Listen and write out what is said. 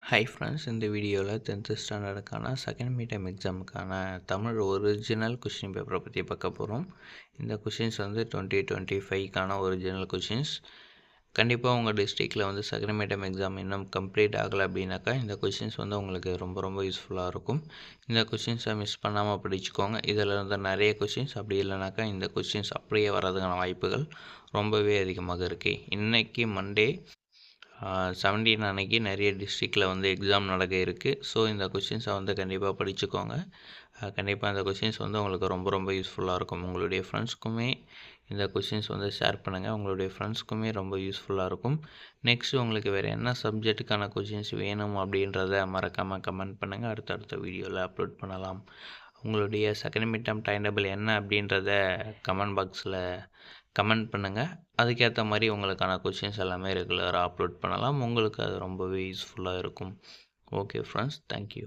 Hi friends, இந்த வீடியோவில் 10th ஸ்டாண்டர்டுக்கான செகண்ட் மீட் டைம் எக்ஸாமுக்கான தமிழ் ஒரிஜினல் கொஷின் பேப்பரை பற்றி பார்க்க போகிறோம். இந்த கொஷின்ஸ் வந்து 2025க்கான ஒரிஜினல் கொஷின்ஸ். கண்டிப்பாக உங்கள் டிஸ்ட்ரிக்டில் வந்து செகண்ட் மீட் டைம் எக்ஸாம் இன்னும் கம்ப்ளீட் ஆகலை அப்படின்னாக்கா இந்த கொஷின்ஸ் வந்து உங்களுக்கு ரொம்ப யூஸ்ஃபுல்லாக இருக்கும். இந்த கொஷின்ஸை மிஸ் பண்ணாமல் படிச்சுக்கோங்க. இதில் இருந்த நிறைய கொஷின்ஸ் அப்படி இல்லைனாக்கா இந்த கொஷின்ஸ் அப்படியே வர்றதுக்கான வாய்ப்புகள் ரொம்பவே அதிகமாக இருக்குது. இன்றைக்கி மண்டே 17 அன்னைக்கு நிறைய டிஸ்ட்ரிக்டில் வந்து எக்ஸாம் நடக்க இருக்குது. ஸோ இந்த கொஷின்ஸை வந்து கண்டிப்பாக படிச்சுக்கோங்க. கண்டிப்பாக இந்த கொஷின்ஸ் வந்து உங்களுக்கு ரொம்ப யூஸ்ஃபுல்லாக இருக்கும். உங்களுடைய ஃப்ரெண்ட்ஸ்க்குமே இந்த கொஷின்ஸ் வந்து ஷேர் பண்ணுங்கள். உங்களுடைய ஃப்ரெண்ட்ஸ்க்குமே ரொம்ப யூஸ்ஃபுல்லாக இருக்கும். நெக்ஸ்ட்டு உங்களுக்கு வேறு என்ன சப்ஜெக்ட்டுக்கான கொஷின்ஸ் வேணும் அப்படின்றத மறக்காமல் கமெண்ட் பண்ணுங்கள். அடுத்தடுத்த வீடியோவில் அப்லோட் பண்ணலாம். உங்களுடைய second mid term time table என்ன அப்படின்றத கமெண்ட் பாக்ஸில் கமெண்ட் பண்ணுங்கள். அதுக்கேற்ற மாதிரி உங்களுக்கான கொஷின்ஸ் எல்லாமே ரெகுலராக அப்லோட் பண்ணலாம். உங்களுக்கு அது ரொம்பவே யூஸ்ஃபுல்லாக இருக்கும். Okay friends, thank you.